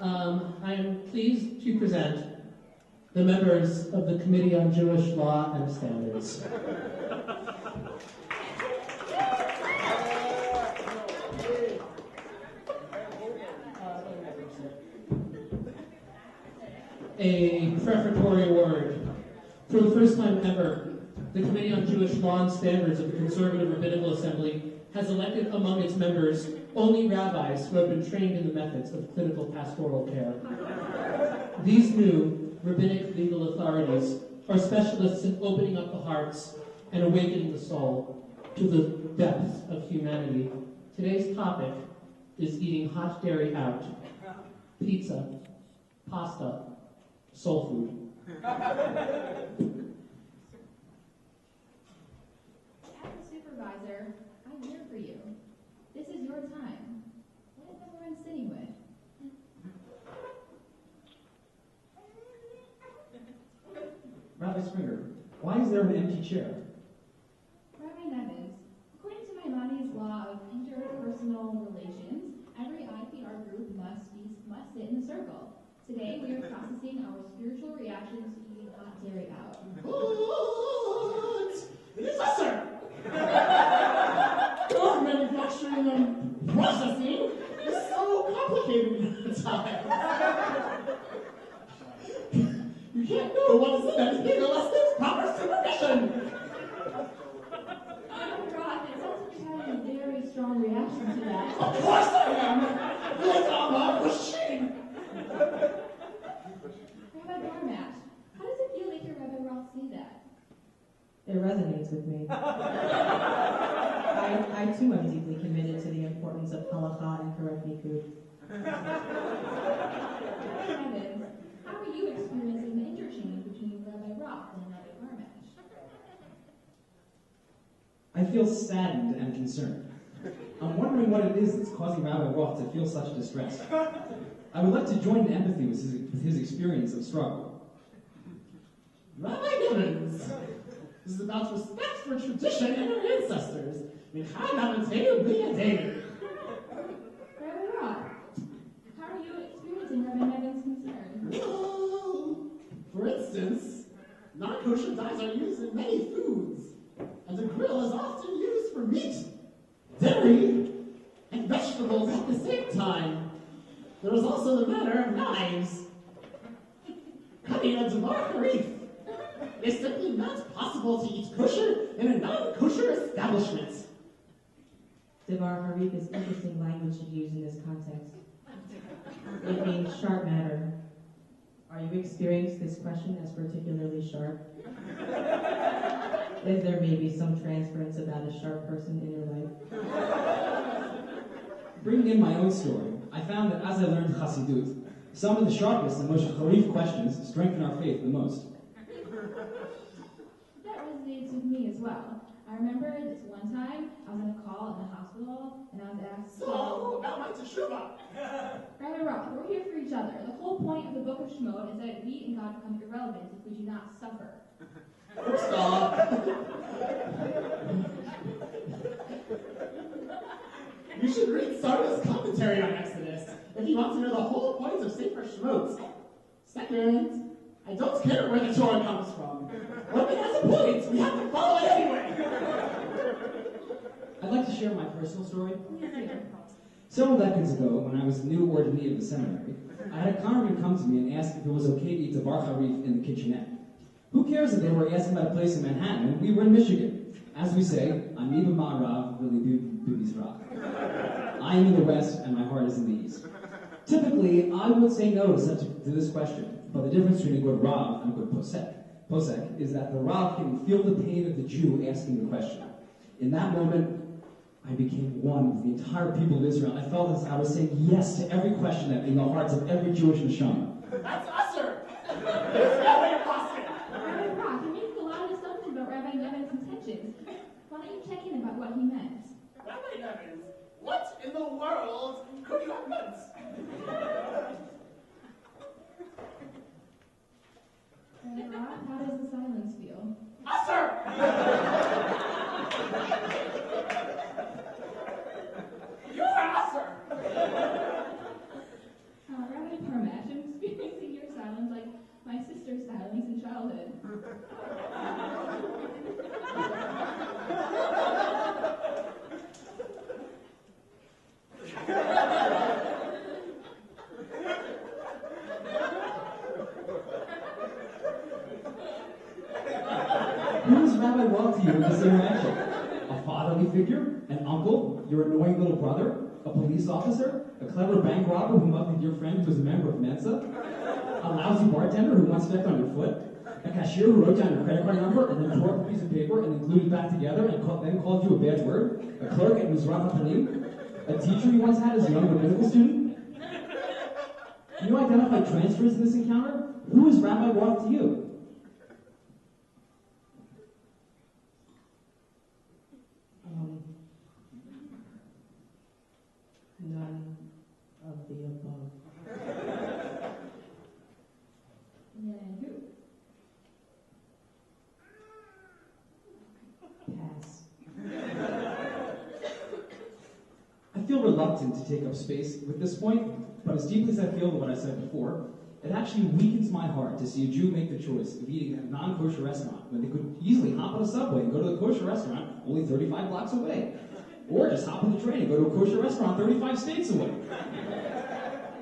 I am pleased to present the members of the Committee on Jewish Law and Standards. A prefatory word. For the first time ever, the Committee on Jewish Law and Standards of the Conservative Rabbinical Assembly has elected among its members only rabbis who have been trained in the methods of clinical pastoral care. These new rabbinic legal authorities are specialists in opening up the hearts and awakening the soul to the depths of humanity. Today's topic is eating hot dairy out, pizza, pasta, soul food. As a supervisor, I'm here for you. This is your time. What is everyone sitting with? Rabbi Springer, why is there an empty chair? Rabbi Nevins, according to Maimonides' law of interpersonal relations, every IPR group must sit in a circle. Today, we are processing our spiritual reactions to eating hot dairy out. What? It is us, sir! Your manufacturing and processing is so complicated at times. You can't know what is in anything unless there's proper supervision. Roth, it sounds like you're having a very strong reaction to that. Of course I am! Like I'm a machine! Rabbi Barmat, how does it feel to hear Rabbi Roth say that? It resonates with me. I too am deeply committed to the importance of halakha and correct nikud. Nevins, how are you experiencing the interchange between Rabbi Roth and Rabbi Barmat? I feel saddened and concerned. I'm wondering what it is that's causing Rabbi Roth to feel such distress. I would like to join in empathy with his experience of struggle. Rabbi Nevins, this is about respect for tradition and our ancestors. Rabbi Roth, how are you experiencing Rabbi Nevins' concern? Well, for instance, non-kosher dyes are used in many foods, and the grill is often used for meat, dairy, and vegetables at the same time. There is also the matter of knives. Cutting a davar harif. It's simply not possible to eat kosher in a non-kosher establishment. Devar harif is interesting language to use in this context. It means sharp matter. Are you experiencing this question as particularly sharp? Is there maybe some transference about a sharp person in your life? Bringing in my own story, I found that as I learned Chassidut, some of the sharpest and most harif questions strengthen our faith the most. That resonates with me as well. I remember this one time, I was on a call in the hospital, and I was asked, So, about my teshuvah. Rabbi Roth, we're here for each other. The whole point of the book of Shemot is that we and God become irrelevant if we do not suffer. First off, you should read Sarah's commentary on Exodus if you want to know the whole point of Sefer Shemot. Second, I don't care where the Torah comes from. But it has a point. We have to follow it anyway. I'd like to share my personal story. Several decades ago, when I was the new ordinee of the seminary, I had a congregant come to me and ask if it was okay to eat davar harif in the kitchenette. Who cares if they were asking about a place in Manhattan when we were in Michigan? As we say, ani b'ma'arav v'libi b'mizrach. I am in the West and my heart is in the East. Typically, I would say no to this question, but the difference between a good Rav and a good Posek is that the Rav can feel the pain of the Jew asking the question. In that moment, I became one with the entire people of Israel. I felt as I was saying yes to every question that in the hearts of every Jewish neshama. That's us, sir. There's no way across it. Rabbi Roth, you're making a lot of assumptions about Rabbi Nevins' intentions. Why don't you check in about what he meant? Rabbi Nevins, what in the world could you have meant? Rabbi Roth, how does the silence feel? Us, sir. You're an usher. Rabbi rabbi walk to you in this interaction? A fatherly figure? An uncle? Your annoying little brother? A police officer? A clever bank robber who mugged your friend who was a member of Mensa? A lousy bartender who once stepped on your foot? A cashier who wrote down your credit card number and then tore up a piece of paper and then glued it back together and then called you a bad word? A clerk at Mizrach HaPanim? A teacher you once had as a young rabbinical student? Can you identify transfers in this encounter? Who is Rabbi Walk to you? None of the above. And who? Pass. I feel reluctant to take up space with this point, but as deeply as I feel what I said before, it actually weakens my heart to see a Jew make the choice of eating at a non-kosher restaurant when they could easily hop on a subway and go to the kosher restaurant only 35 blocks away. Or just hop on the train and go to a kosher restaurant 35 states away.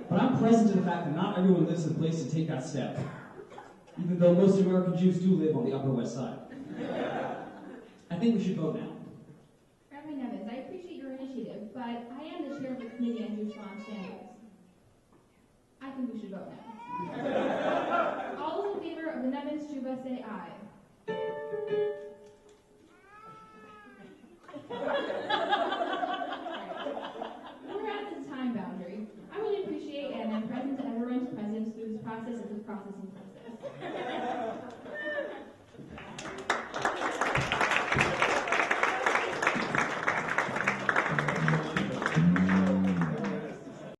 But I'm present to the fact that not everyone lives in a place to take that step, even though most American Jews do live on the Upper West Side. I think we should vote now. Rabbi Nevins, I appreciate your initiative, but I am the chair of the Committee on Jewish Law and Standards. I think we should vote now. All those in favor of the Nevins Shuba say aye. We're at the time boundary. I really appreciate and am present to everyone's presence through this process of this processing process.